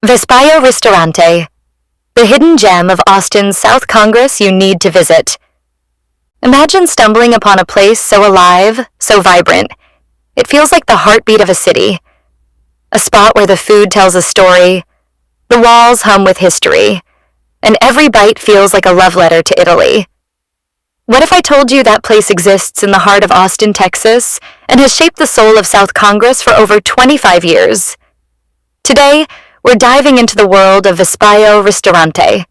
Vespaio Ristorante, the hidden gem of Austin's South Congress you need to visit. Imagine stumbling upon a place so alive, so vibrant. It feels like the heartbeat of a city. A spot where the food tells a story, the walls hum with history, and every bite feels like a love letter to Italy. What if I told you that place exists in the heart of Austin, Texas, and has shaped the soul of South Congress for over 25 years? Today, we're diving into the world of Vespaio Ristorante,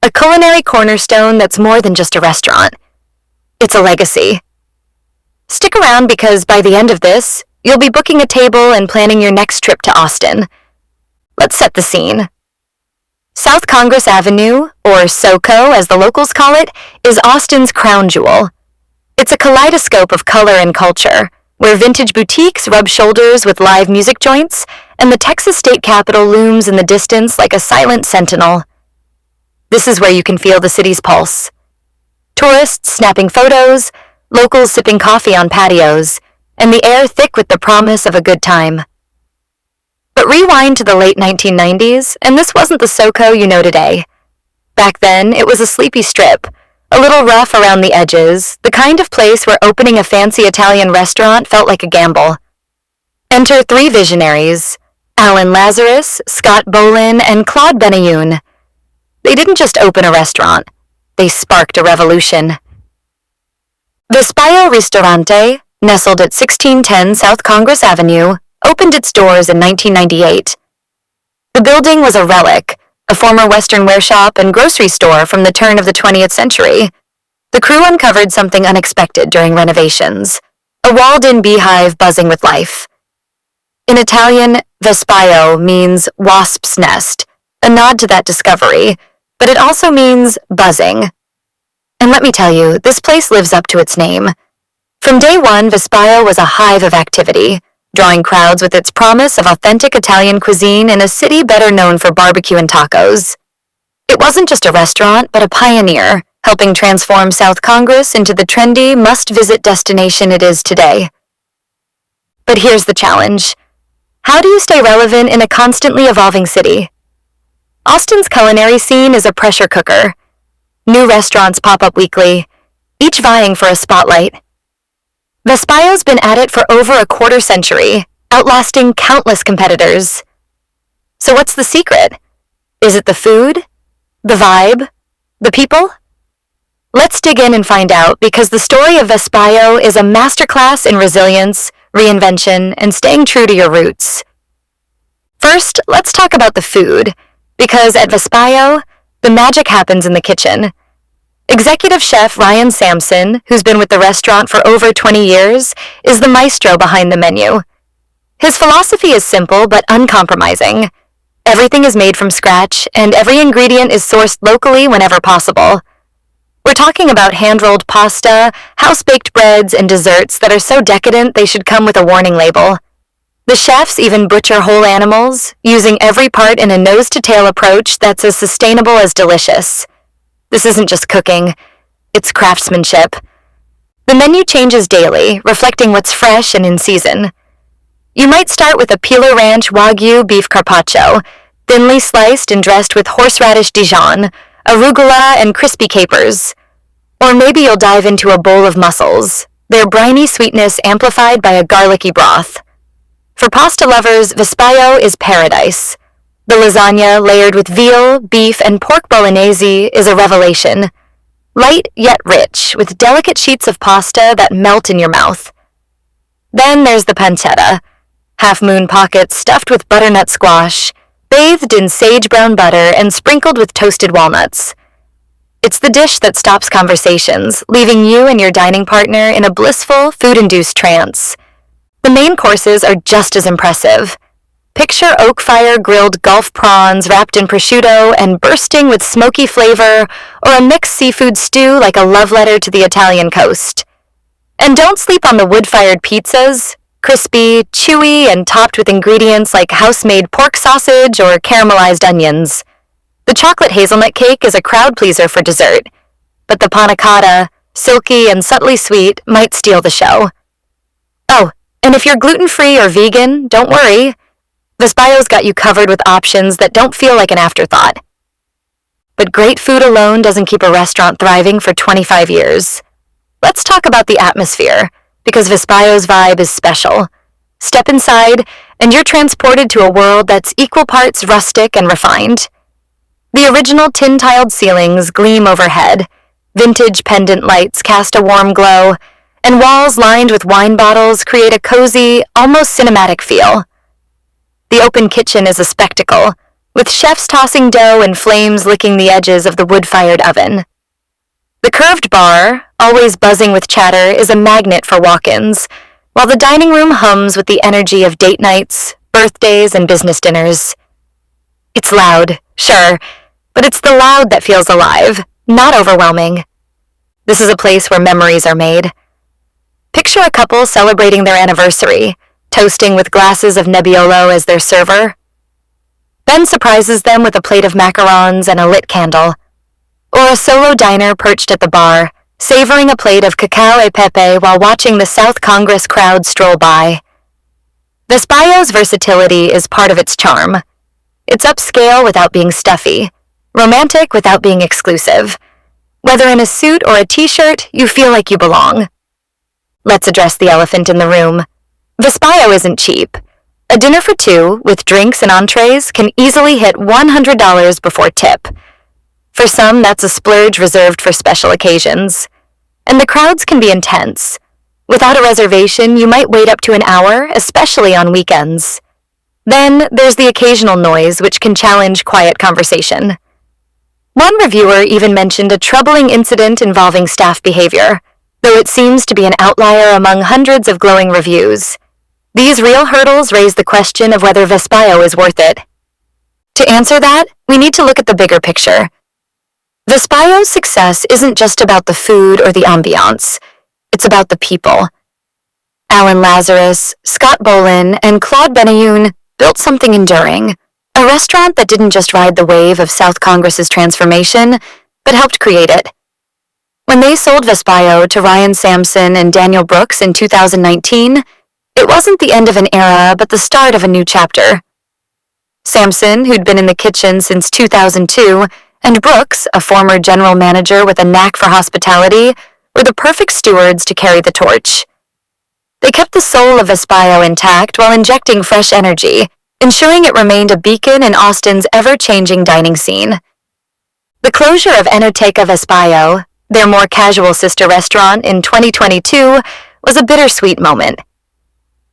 a culinary cornerstone that's more than just a restaurant. It's a legacy. Stick around because by the end of this, you'll be booking a table and planning your next trip to Austin. Let's set the scene. South Congress Avenue, or SoCo as the locals call it, is Austin's crown jewel. It's a kaleidoscope of color and culture, where vintage boutiques rub shoulders with live music joints, and the Texas state capitol looms in the distance like a silent sentinel. This is where you can feel the city's pulse. Tourists snapping photos, locals sipping coffee on patios, and the air thick with the promise of a good time. But rewind to the late 1990s, and this wasn't the SoCo you know today. Back then, it was a sleepy strip, a little rough around the edges, the kind of place where opening a fancy Italian restaurant felt like a gamble. Enter three visionaries, Alan Lazarus, Scott Bolin, and Claude Benayoun. They didn't just open a restaurant. They sparked a revolution. Vespaio Ristorante, nestled at 1610 South Congress Avenue, opened its doors in 1998. The building was a relic, a former Western wear shop and grocery store from the turn of the 20th century. The crew uncovered something unexpected during renovations, a walled-in beehive buzzing with life. In Italian, Vespaio means wasp's nest, a nod to that discovery, but it also means buzzing. And let me tell you, this place lives up to its name. From day one, Vespaio was a hive of activity, drawing crowds with its promise of authentic Italian cuisine in a city better known for barbecue and tacos. It wasn't just a restaurant, but a pioneer, helping transform South Congress into the trendy, must-visit destination it is today. But here's the challenge. How do you stay relevant in a constantly evolving city? Austin's culinary scene is a pressure cooker. New restaurants pop up weekly, each vying for a spotlight. Vespaio's been at it for over a quarter century, outlasting countless competitors. So what's the secret? Is it the food? The vibe? The people? Let's dig in and find out, because the story of Vespaio is a masterclass in resilience, reinvention, and staying true to your roots. First, let's talk about the food, because at Vespaio, the magic happens in the kitchen. Executive chef Ryan Sampson, who's been with the restaurant for over 20 years, is the maestro behind the menu. His philosophy is simple but uncompromising. Everything is made from scratch, and every ingredient is sourced locally whenever possible. We're talking about hand-rolled pasta, house-baked breads, and desserts that are so decadent they should come with a warning label. The chefs even butcher whole animals, using every part in a nose-to-tail approach that's as sustainable as delicious. This isn't just cooking, it's craftsmanship. The menu changes daily, reflecting what's fresh and in season. You might start with a Peeler Ranch Wagyu beef carpaccio, thinly sliced and dressed with horseradish Dijon, arugula, and crispy capers. Or maybe you'll dive into a bowl of mussels, their briny sweetness amplified by a garlicky broth. For pasta lovers, Vespaio is paradise. The lasagna, layered with veal, beef, and pork bolognese, is a revelation. Light yet rich, with delicate sheets of pasta that melt in your mouth. Then there's the pancetta, half-moon pockets stuffed with butternut squash, bathed in sage-brown butter and sprinkled with toasted walnuts. It's the dish that stops conversations, leaving you and your dining partner in a blissful, food-induced trance. The main courses are just as impressive. Picture oak fire grilled Gulf prawns wrapped in prosciutto and bursting with smoky flavor, or a mixed seafood stew like a love letter to the Italian coast. And don't sleep on the wood-fired pizzas, crispy, chewy, and topped with ingredients like house-made pork sausage or caramelized onions. The chocolate hazelnut cake is a crowd pleaser for dessert, but the panna cotta, silky and subtly sweet, might steal the show. Oh, and if you're gluten-free or vegan, don't worry. Vespaio's got you covered with options that don't feel like an afterthought. But great food alone doesn't keep a restaurant thriving for 25 years. Let's talk about the atmosphere, because Vespaio's vibe is special. Step inside, and you're transported to a world that's equal parts rustic and refined. The original tin-tiled ceilings gleam overhead, vintage pendant lights cast a warm glow, and walls lined with wine bottles create a cozy, almost cinematic feel. The open kitchen is a spectacle, with chefs tossing dough and flames licking the edges of the wood-fired oven. The curved bar, always buzzing with chatter, is a magnet for walk-ins, while the dining room hums with the energy of date nights, birthdays, and business dinners. It's loud, sure, but it's the loud that feels alive, not overwhelming. This is a place where memories are made. Picture a couple celebrating their anniversary, toasting with glasses of Nebbiolo as their server. Ben surprises them with a plate of macarons and a lit candle. Or a solo diner perched at the bar, savoring a plate of cacao e pepe while watching the South Congress crowd stroll by. Vespaio's versatility is part of its charm. It's upscale without being stuffy, romantic without being exclusive. Whether in a suit or a t-shirt, you feel like you belong. Let's address the elephant in the room. Vespaio isn't cheap. A dinner for two, with drinks and entrees, can easily hit $100 before tip. For some, that's a splurge reserved for special occasions. And the crowds can be intense. Without a reservation, you might wait up to an hour, especially on weekends. Then, there's the occasional noise, which can challenge quiet conversation. One reviewer even mentioned a troubling incident involving staff behavior, though it seems to be an outlier among hundreds of glowing reviews. These real hurdles raise the question of whether Vespaio is worth it. To answer that, we need to look at the bigger picture. Vespaio's success isn't just about the food or the ambiance. It's about the people. Alan Lazarus, Scott Bolin, and Claude Benayoun built something enduring, a restaurant that didn't just ride the wave of South Congress's transformation, but helped create it. When they sold Vespaio to Ryan Sampson and Daniel Brooks in 2019, it wasn't the end of an era, but the start of a new chapter. Sampson, who'd been in the kitchen since 2002, and Brooks, a former general manager with a knack for hospitality, were the perfect stewards to carry the torch. They kept the soul of Vespaio intact while injecting fresh energy, ensuring it remained a beacon in Austin's ever-changing dining scene. The closure of Enoteca Vespaio, their more casual sister restaurant, in 2022 was a bittersweet moment.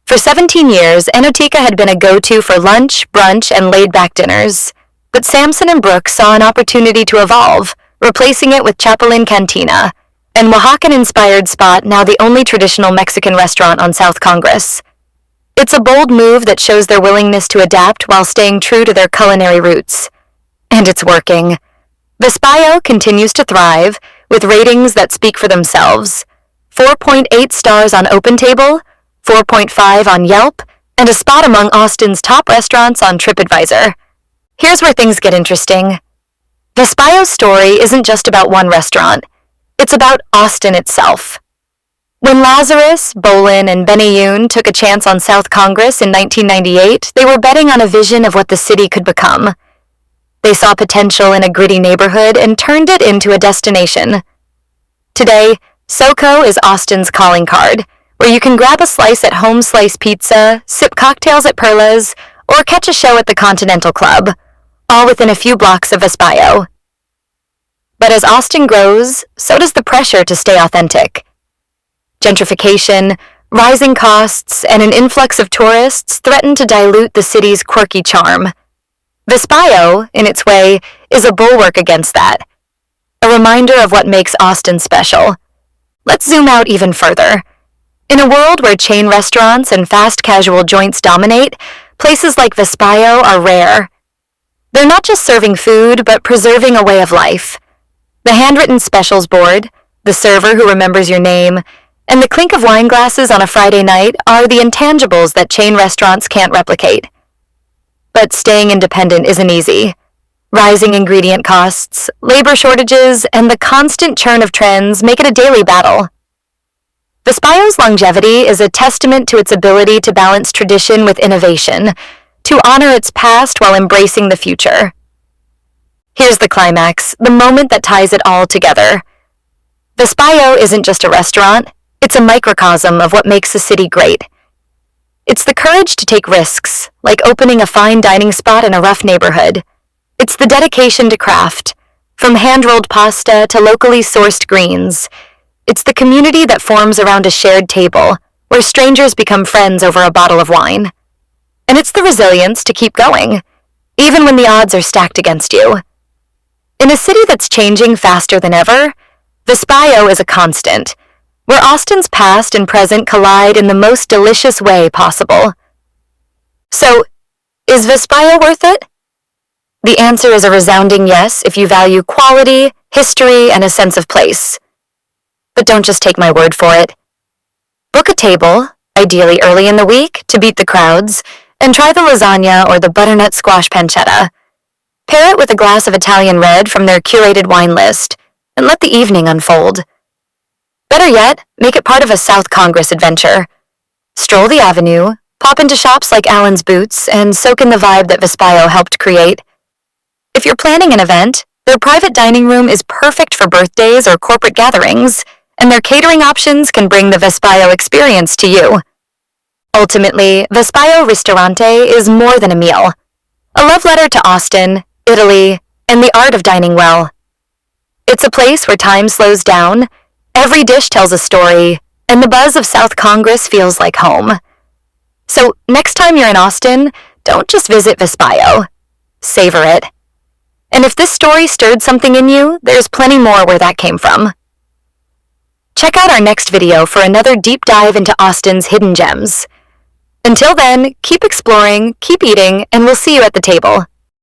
For 17 years, Enoteca had been a go-to for lunch, brunch, and laid-back dinners, but Sampson and Brooks saw an opportunity to evolve, replacing it with Chapulin Cantina, an Oaxacan-inspired spot now the only traditional Mexican restaurant on South Congress. It's a bold move that shows their willingness to adapt while staying true to their culinary roots. And it's working. Vespaio continues to thrive, with ratings that speak for themselves. 4.8 stars on OpenTable, 4.5 on Yelp, and a spot among Austin's top restaurants on TripAdvisor. Here's where things get interesting. Vespaio's story isn't just about one restaurant. It's about Austin itself. When Lazarus, Bolin, and Benayoun took a chance on South Congress in 1998, they were betting on a vision of what the city could become. They saw potential in a gritty neighborhood and turned it into a destination. Today, SoCo is Austin's calling card, where you can grab a slice at Home Slice Pizza, sip cocktails at Perla's, or catch a show at the Continental Club, all within a few blocks of Vespaio. But as Austin grows, so does the pressure to stay authentic. Gentrification, rising costs, and an influx of tourists threaten to dilute the city's quirky charm. Vespaio, in its way, is a bulwark against that, a reminder of what makes Austin special. Let's zoom out even further. In a world where chain restaurants and fast casual joints dominate, places like Vespaio are rare. They're not just serving food, but preserving a way of life. The handwritten specials board, the server who remembers your name, and the clink of wine glasses on a Friday night are the intangibles that chain restaurants can't replicate. But staying independent isn't easy. Rising ingredient costs, labor shortages, and the constant churn of trends make it a daily battle. Vespaio's longevity is a testament to its ability to balance tradition with innovation, to honor its past while embracing the future. Here's the climax, the moment that ties it all together. Vespaio isn't just a restaurant, it's a microcosm of what makes a city great. It's the courage to take risks, like opening a fine dining spot in a rough neighborhood. It's the dedication to craft, from hand-rolled pasta to locally sourced greens. It's the community that forms around a shared table, where strangers become friends over a bottle of wine. And it's the resilience to keep going, even when the odds are stacked against you. In a city that's changing faster than ever, Vespaio is a constant, where Austin's past and present collide in the most delicious way possible. So, is Vespaio worth it? The answer is a resounding yes if you value quality, history, and a sense of place. But don't just take my word for it. Book a table, ideally early in the week, to beat the crowds, and try the lasagna or the butternut squash pancetta. Pair it with a glass of Italian red from their curated wine list, and let the evening unfold. Better yet, make it part of a South Congress adventure. Stroll the avenue, pop into shops like Allen's Boots, and soak in the vibe that Vespaio helped create. If you're planning an event, their private dining room is perfect for birthdays or corporate gatherings, and their catering options can bring the Vespaio experience to you. Ultimately, Vespaio Ristorante is more than a meal. A love letter to Austin, Italy, and the art of dining well. It's a place where time slows down, every dish tells a story, and the buzz of South Congress feels like home. So, next time you're in Austin, don't just visit Vespaio. Savor it. And if this story stirred something in you, there's plenty more where that came from. Check out our next video for another deep dive into Austin's hidden gems. Until then, keep exploring, keep eating, and we'll see you at the table.